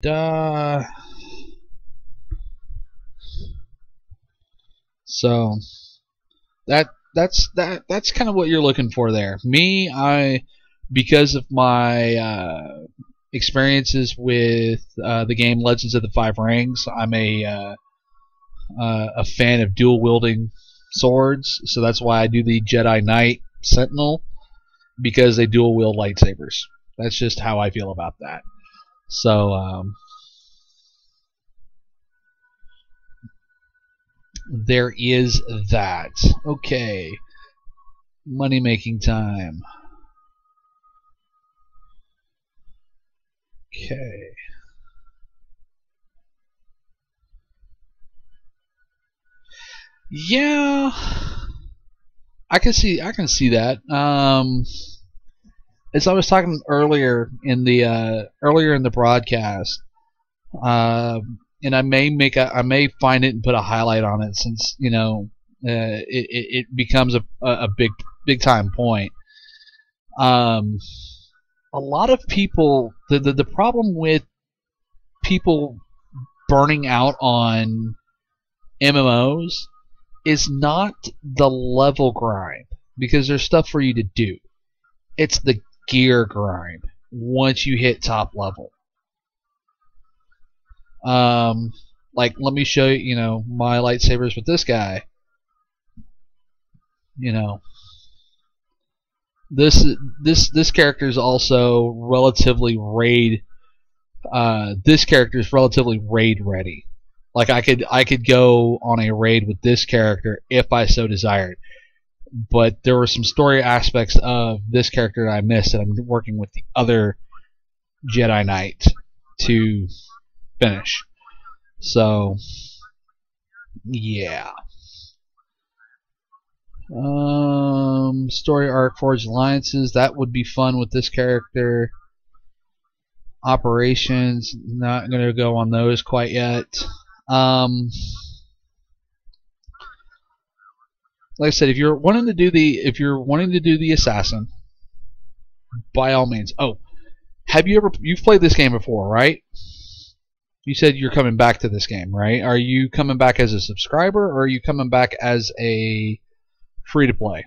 uh, so that's kind of what you're looking for there. Me, because of my experiences with the game Legends of the Five Rings, I'm a fan of dual wielding swords, so that's why I do the Jedi Knight Sentinel, because they dual wield lightsabers. That's just how I feel about that. So there is that. Okay, money making time. Okay. Yeah, I can see that. As I was talking earlier in the broadcast, and I may find it and put a highlight on it, since it becomes a big time point. Um, a lot of people, the problem with people burning out on MMOs is not the level grind, because there's stuff for you to do. It's the gear grind once you hit top level. Like, let me show you, my lightsabers with this guy. You know, this character is also relatively raid. This character is relatively raid ready. Like, I could go on a raid with this character if I so desired. But there were some story aspects of this character that I missed, and I'm working with the other Jedi Knight to finish. So, yeah. Story arc, Forged Alliances, that would be fun with this character. Operations, not going to go on those quite yet. Like I said, if you're wanting to do the assassin, by all means. Oh, you've played this game before, right? You said you're coming back to this game, right? Are you coming back as a subscriber, or are you coming back as a free to play?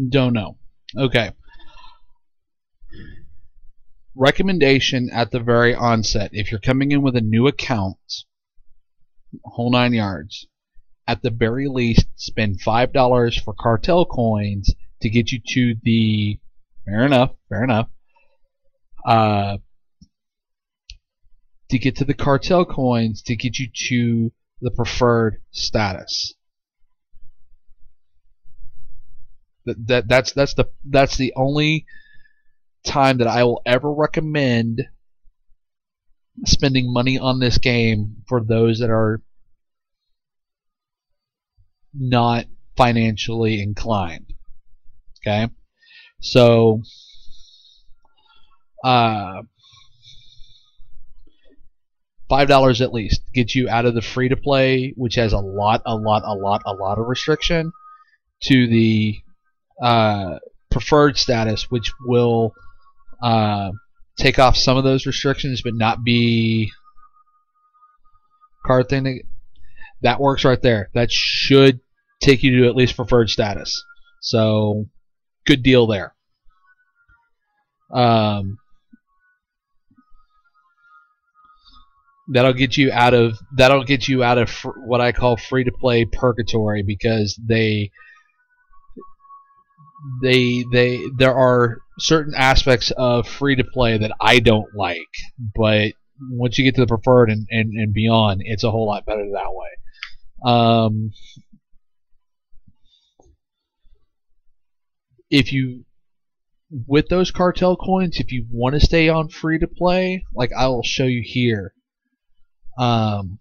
Don't know. Okay. Recommendation at the very onset: if you're coming in with a new account, whole 9 yards, at the very least spend $5 for cartel coins to get you to the fair enough uh, to get to the cartel coins to get you to the preferred status. That's the only time that I will ever recommend spending money on this game for those that are not financially inclined. Okay, so $5 at least gets you out of the free to play, which has a lot of restriction, to the preferred status, which will take off some of those restrictions, but not be card thing. That works right there. That should take you to at least preferred status. So, good deal there. That'll get you out of what I call free to play purgatory, because there are certain aspects of free to play that I don't like, but once you get to the preferred and beyond, it's a whole lot better that way. If you with those cartel coins, if you want to stay on free to play, like I will show you here, Um,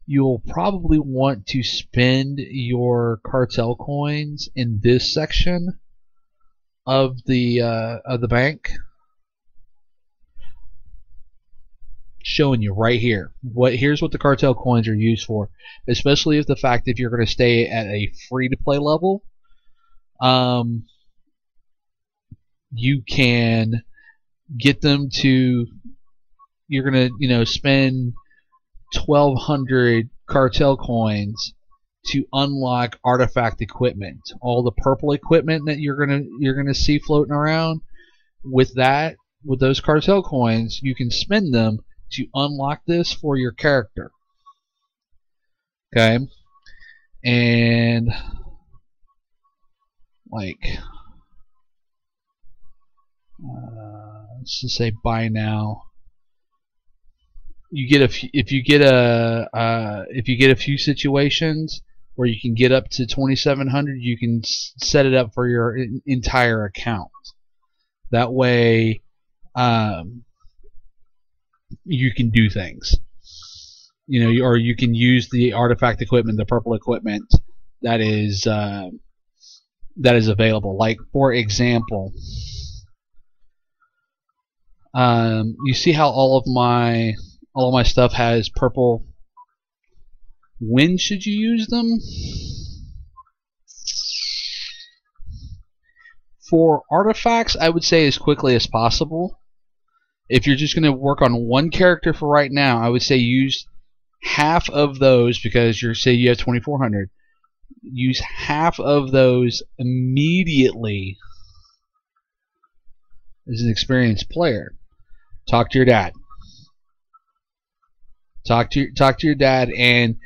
you'll probably want to spend your cartel coins in this section of the bank, showing you right here. Here's what the cartel coins are used for, especially if you're going to stay at a free-to-play level. You can get them to. You're going to spend 1,200 cartel coins to unlock artifact equipment. All the purple equipment that you're gonna see floating around. With those cartel coins, you can spend them to unlock this for your character. Okay, and like let's just say buy now. You get if you get a few situations where you can get up to 2,700, you can set it up for your entire account. That way, you can do things. Or you can use the artifact equipment, the purple equipment that is available. Like, for example, you see how all of my stuff has purple. When should you use them? For artifacts, I would say as quickly as possible. If you're just going to work on one character for right now, I would say use half of those, because say you have 2,400. Use half of those immediately as an experienced player. Talk to your dad. Talk to your dad and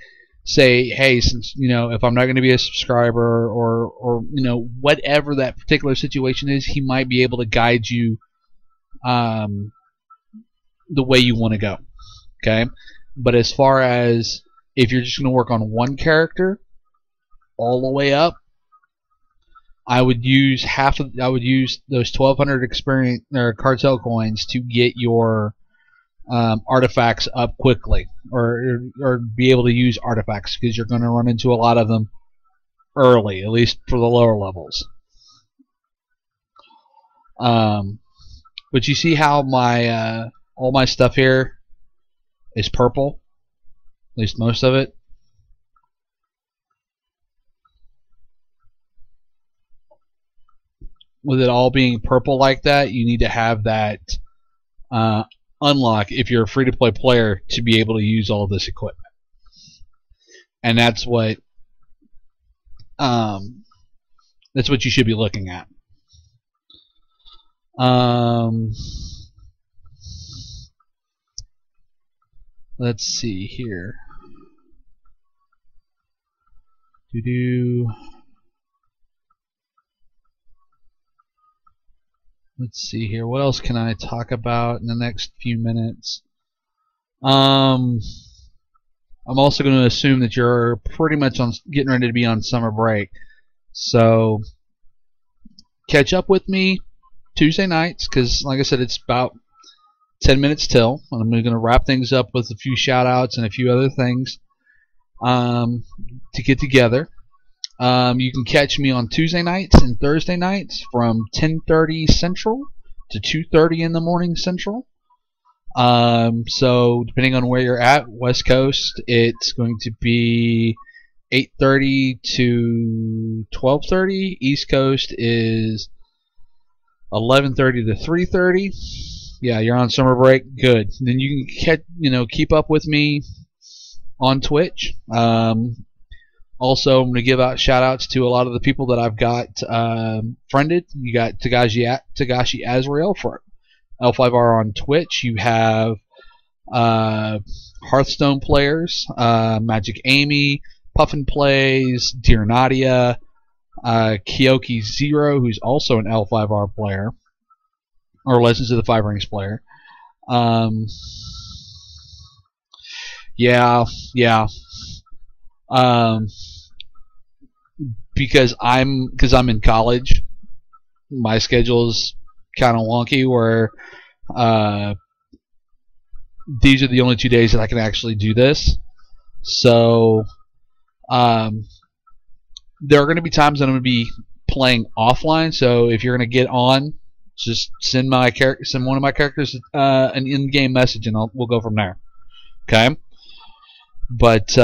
say, hey, since if I'm not going to be a subscriber, or whatever that particular situation is, he might be able to guide you the way you want to go. Okay, but as far as if you're just going to work on one character all the way up, I would use those 1,200 experience or cartel coins to get your artifacts up quickly, or be able to use artifacts, because you're going to run into a lot of them early, at least for the lower levels. But you see how my all my stuff here is purple, at least most of it. With it all being purple like that, you need to have that unlock if you're a free-to-play player to be able to use all this equipment. And that's what you should be looking at. Let's see here. Let's see here. What else can I talk about in the next few minutes? I'm also going to assume that you're pretty much getting ready to be on summer break. So catch up with me Tuesday nights, because like I said, it's about 10 minutes till. And I'm going to wrap things up with a few shout outs and a few other things to get together. You can catch me on Tuesday nights and Thursday nights from 10:30 Central to 2:30 in the morning Central. So depending on where you're at, West Coast, it's going to be 8:30 to 12:30. East Coast is 11:30 to 3:30. Yeah, you're on summer break. Good. Then you can keep up with me on Twitch. Also, I'm going to give out shout-outs to a lot of the people that I've got friended. You got Tagashi Azrael for L5R on Twitch. You have Hearthstone players, Magic Amy, Puffin Plays, Dear Nadia, Kyoki Zero, who's also an L5R player, or Legends of the Five Rings player. Yeah. Because I'm in college, my schedule is kind of wonky, where these are the only 2 days that I can actually do this. So there are going to be times that I'm going to be playing offline. So if you're going to get on, just send one of my characters an in-game message, and we'll go from there. Okay. But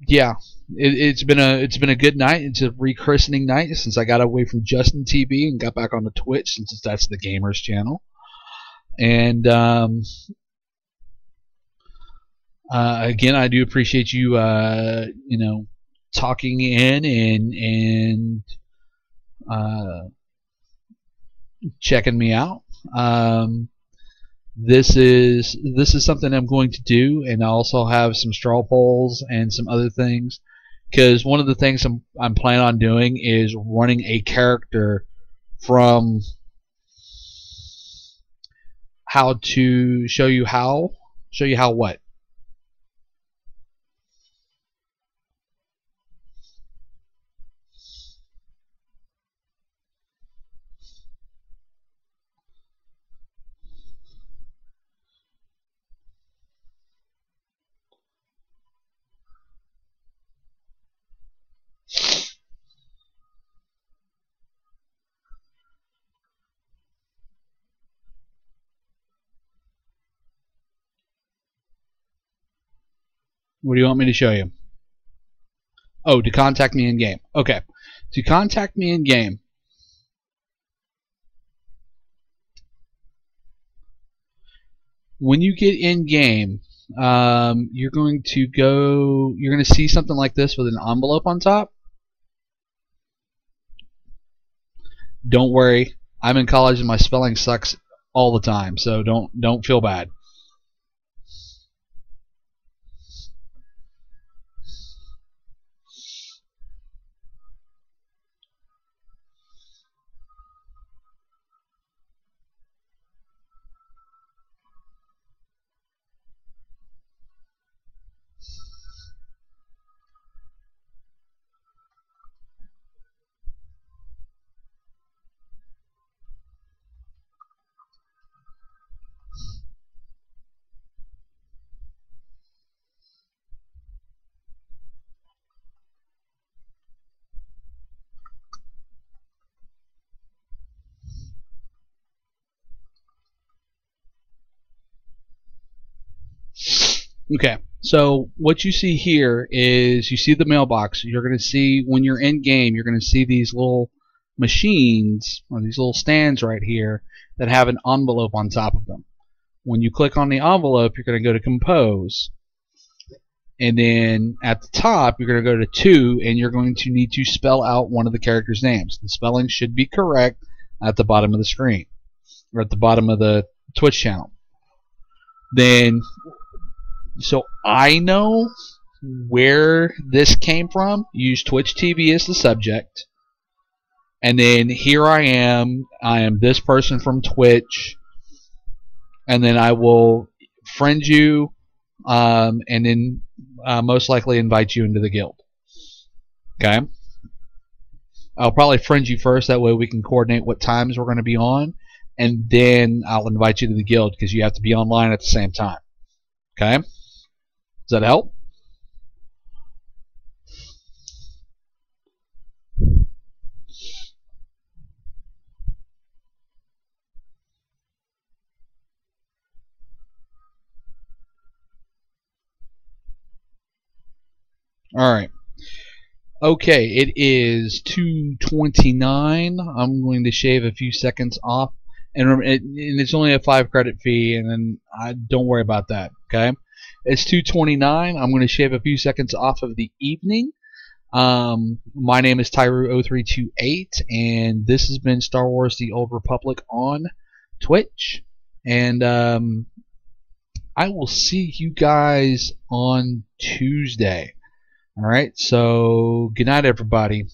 yeah, it's been a good night. It's a re-christening night since I got away from Justin TV and got back on the Twitch, since that's the gamers channel. And again, I do appreciate you talking in and checking me out. This is something I'm going to do, and I also have some straw polls and some other things, because one of the things I'm planning on doing is running a character from how to show you how what. What do you want me to show you? Oh, to contact me in game. Okay. To contact me in game, when you get in game, you're going to see something like this with an envelope on top. Don't worry, I'm in college and my spelling sucks all the time, so don't feel bad. Okay, so what you see here is, you see the mailbox. You're going to see, when you're in game, you're going to see these little machines, or these little stands right here, that have an envelope on top of them. When you click on the envelope, you're going to go to compose, and then at the top you're going to go to 2, and you're going to need to spell out one of the characters' names. The spelling should be correct at the bottom of the screen, or at the bottom of the Twitch channel. Then, so I know where this came from. Use Twitch TV as the subject, and then here I am this person from Twitch, and then I will friend you, and then most likely invite you into the guild. Okay, I'll probably friend you first, that way we can coordinate what times we're going to be on, and then I'll invite you to the guild, because you have to be online at the same time. Okay, does that help? Alright. Okay, it is 2:29. I'm going to shave a few seconds off. And it's only a 5 credit fee, and then don't worry about that. Okay? It's 2:29. I'm going to shave a few seconds off of the evening. My name is Tyru0328, and this has been Star Wars The Old Republic on Twitch. And I will see you guys on Tuesday. Alright, so good night, everybody.